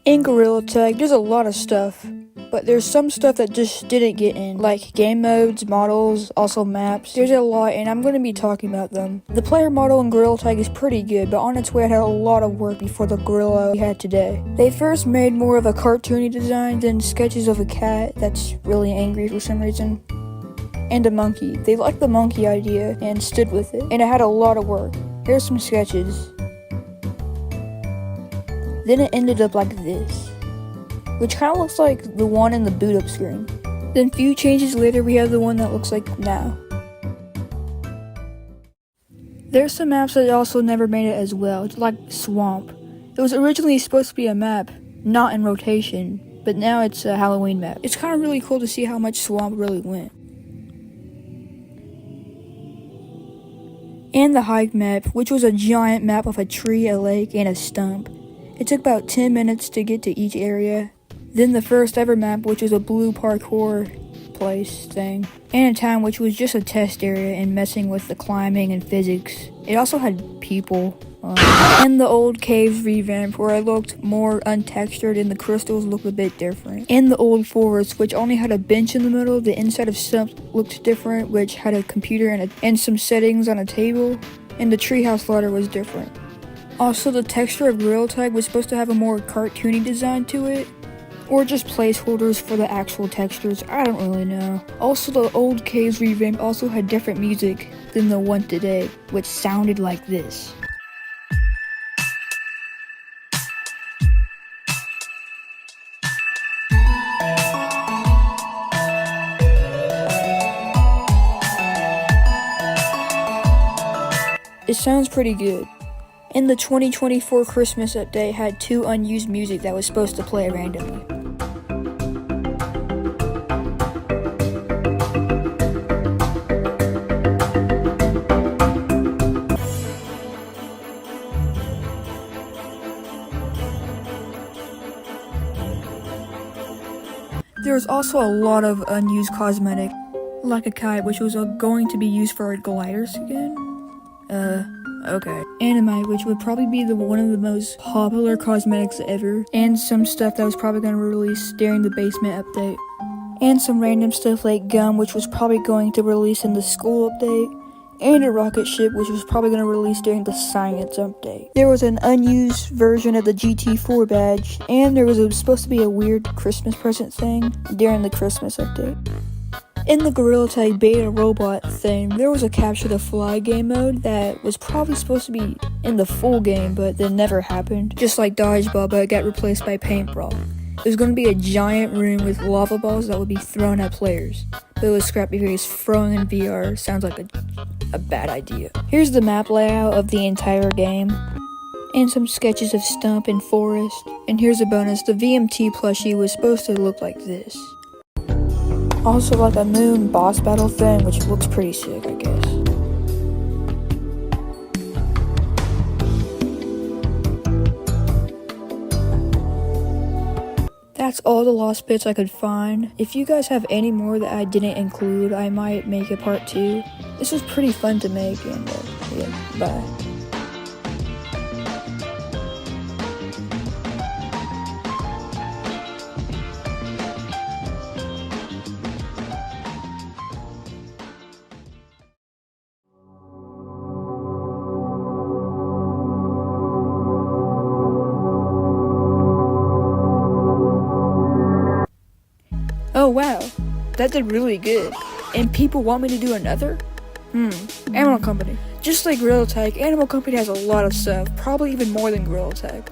In gorillatag, there's a lot of stuff, but there's some stuff that just didn't get in, like game modes, models, also maps. There's a lot, and I'm going to be talking about them. The player model in gorillatag is pretty good, but on its way it had a lot of work before the gorilla we had today. They first made more of a cartoony design than sketches of a cat that's really angry for some reason, and a monkey. They liked the monkey idea and stood with it, and it had a lot of work. Here's some sketches. Then it ended up like this, which kind of looks like the one in the boot up screen. Then few changes later we have the one that looks like now. There's some maps that also never made it as well, like Swamp. It was originally supposed to be a map, not in rotation, but now it's a Halloween map. It's kind of really cool to see how much Swamp really went. And the Hike map, which was a giant map of a tree, a lake, and a stump. It took about 10 minutes to get to each area. Then the first ever map, which was a blue parkour place thing. And a town which was just a test area and messing with the climbing and physics. It also had people. And the old caves revamp where it looked more untextured and the crystals looked a bit different. And the old forest, which only had a bench in the middle. The inside of stump looked different, which had a computer and some settings on a table. And the treehouse ladder was different. Also, the texture of gorillatag was supposed to have a more cartoony design to it, or just placeholders for the actual textures, I don't really know. Also, the old caves revamp also had different music than the one today, which sounded like this. It sounds pretty good. And the 2024 Christmas update had 2 unused music that was supposed to play randomly. There was also a lot of unused cosmetic, like a kite, which was going to be used for gliders again. Okay. Anime, which would probably be one of the most popular cosmetics ever, and some stuff that was probably going to release during the basement update. And some random stuff like gum, which was probably going to release in the school update, and a rocket ship, which was probably going to release during the science update. There was an unused version of the GT4 badge, and there was supposed to be a weird Christmas present thing during the Christmas update. In the gorillatag beta robot thing, there was a capture the fly game mode that was probably supposed to be in the full game, but then never happened. Just like dodgeball, but it got replaced by paintball. It was going to be a giant room with lava balls that would be thrown at players, but it was scrapped because throwing in VR sounds like a bad idea. Here's the map layout of the entire game, and some sketches of stump and forest. And here's a bonus, the VMT plushie was supposed to look like this. Also like a moon boss battle thing, which looks pretty sick, I guess. That's all the lost bits I could find. If you guys have any more that I didn't include, I might make a part 2. This was pretty fun to make, and yeah, bye. Oh wow, that did really good. And people want me to do another? Animal Company. Just like gorillatag, Animal Company has a lot of stuff, probably even more than gorillatag.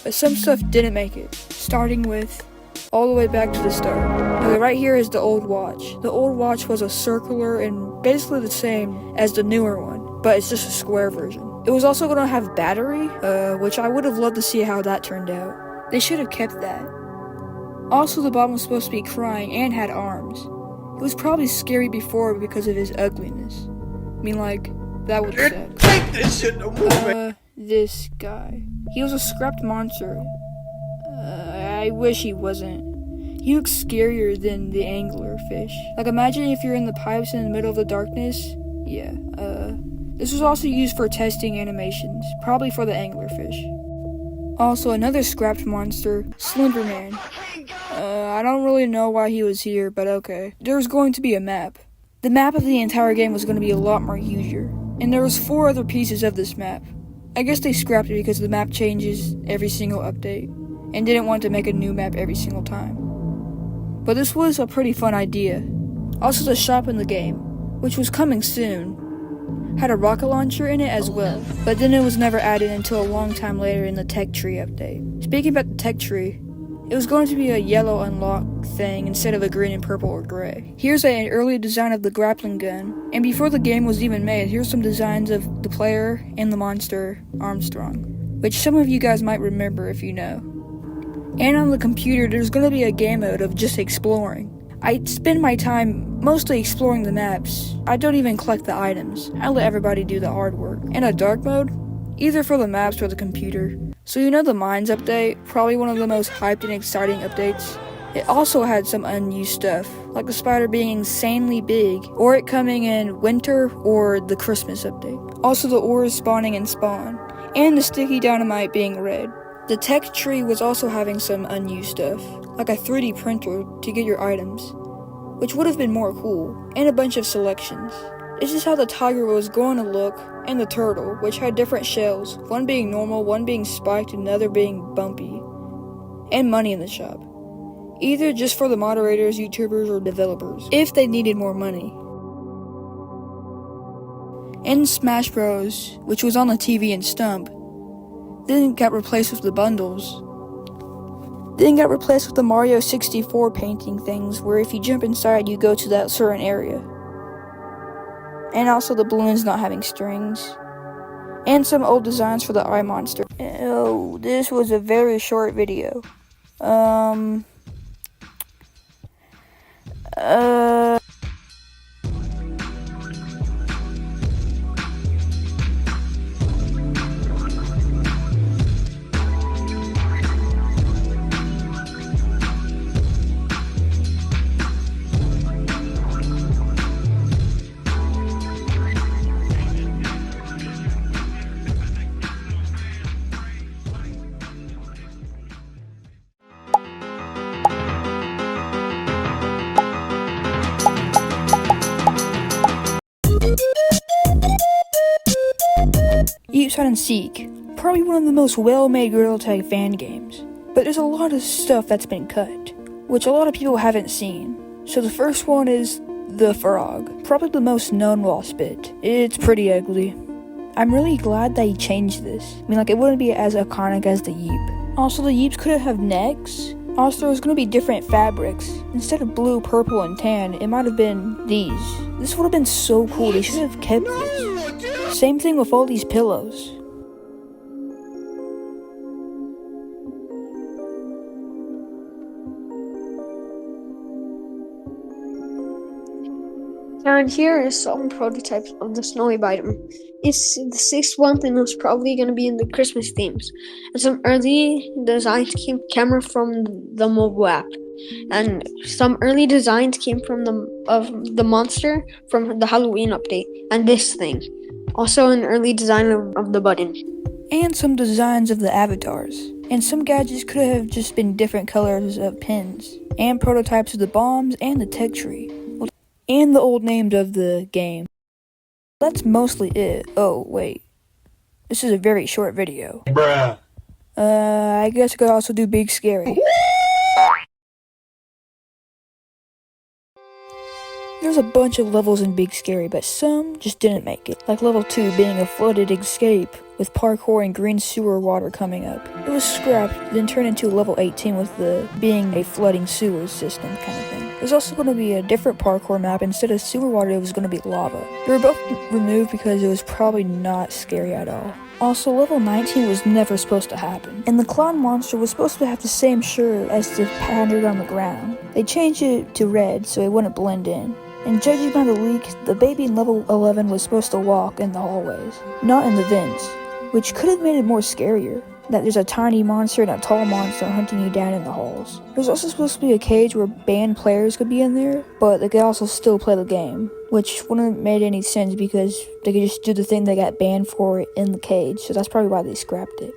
But some stuff didn't make it, starting with all the way back to the start. Okay, right here is the old watch. The old watch was a circular and basically the same as the newer one, but it's just a square version. It was also going to have battery, which I would have loved to see how that turned out. They should have kept that. Also, the bottom was supposed to be crying and had arms. It was probably scary before because of his ugliness. I mean, like, that would suck. Take this shit no more, This guy. He was a scrapped monster. I wish he wasn't. He looks scarier than the anglerfish. Like, imagine if you're in the pipes in the middle of the darkness. Yeah, This was also used for testing animations, probably for the anglerfish. Also, another scrapped monster, Slenderman. I don't really know why he was here, but okay. There was going to be a map. The map of the entire game was going to be a lot more huger, and there was 4 other pieces of this map. I guess they scrapped it because the map changes every single update, and didn't want to make a new map every single time. But this was a pretty fun idea. Also, the shop in the game, which was coming soon, had a rocket launcher in it as well, but then it was never added until a long time later in the tech tree update. Speaking about the tech tree, it was going to be a yellow unlock thing instead of a green and purple or gray. Here's an early design of the grappling gun, and before the game was even made, here's some designs of the player and the monster Armstrong, which some of you guys might remember if you know. And on the computer, there's going to be a game mode of just exploring. I spend my time mostly exploring the maps. I don't even collect the items. I let everybody do the hard work. And a dark mode, either for the maps or the computer. So you know the Mines update, probably one of the most hyped and exciting updates. It also had some unused stuff, like the spider being insanely big, or it coming in winter or the Christmas update. Also the ores spawning in spawn, and the sticky dynamite being red. The tech tree was also having some unused stuff, like a 3D printer to get your items, which would have been more cool, and a bunch of selections. This is how the tiger was going to look, and the turtle, which had different shells, one being normal, one being spiked, and another being bumpy, and money in the shop. Either just for the moderators, YouTubers, or developers, if they needed more money. And Smash Bros, which was on the TV and stump, then got replaced with the bundles. Then got replaced with the Mario 64 painting things, where if you jump inside, you go to that certain area. And also the balloons not having strings. And some old designs for the eye monster. Oh, this was a very short video. Eat Hide and Seek, probably one of the most well-made gorillatag fan games, but there's a lot of stuff that's been cut, which a lot of people haven't seen. So the first one is the frog, probably the most known Lost Bit. It's pretty ugly. I'm really glad that he changed this. I mean, like, it wouldn't be as iconic as the yeep. Also, the yeeps could have necks. Also, there's gonna be different fabrics. Instead of blue, purple, and tan, it might have been these. This would have been so cool. They should have kept this. Same thing with all these pillows. And here is some prototypes of the snowy biome. It's the 6th one, and it's probably going to be in the Christmas themes. And some early designs came from the mobile app. And some early designs came from the monster from the Halloween update. And this thing. Also an early design of the button. And some designs of the avatars. And some gadgets could have just been different colors of pins. And prototypes of the bombs and the tech tree. And the old names of the game. That's mostly it. Oh, wait. This is a very short video. Bruh. I guess I could also do Big Scary. There's a bunch of levels in Big Scary, but some just didn't make it. Like level 2 being a flooded escape with parkour and green sewer water coming up. It was scrapped, then turned into level 18 with the being a flooding sewer system kind of thing. There's also going to be a different parkour map. Instead of sewer water, it was going to be lava. They were both removed because it was probably not scary at all. Also, level 19 was never supposed to happen. And the clown monster was supposed to have the same shirt as the pattern on the ground. They changed it to red so it wouldn't blend in. And judging by the leak, the baby in level 11 was supposed to walk in the hallways, not in the vents, which could have made it more scarier, that there's a tiny monster and a tall monster hunting you down in the halls. There's also supposed to be a cage where banned players could be in there, but they could also still play the game, which wouldn't have made any sense because they could just do the thing they got banned for in the cage, so that's probably why they scrapped it.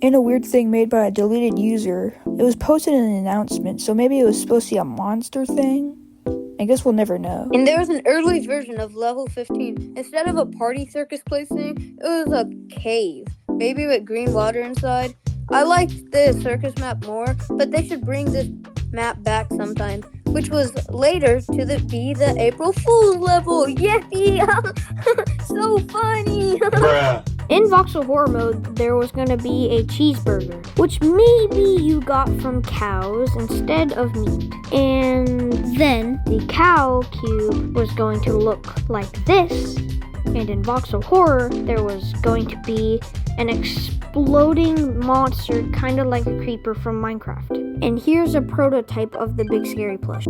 and a weird thing made by a deleted user. It was posted in an announcement, so maybe it was supposed to be a monster thing? I guess we'll never know. And there was an early version of level 15. Instead of a party circus place thing, it was a cave, maybe with green water inside. I liked the circus map more, but they should bring this map back sometime, which was later to be the April Fool's level. Yippee! So funny! Bruh. In voxel horror mode, there was going to be a cheeseburger, which maybe you got from cows instead of meat. And then the cow cube was going to look like this. And in voxel horror, there was going to be an exploding monster, kind of like a creeper from Minecraft. And here's a prototype of the big scary plush.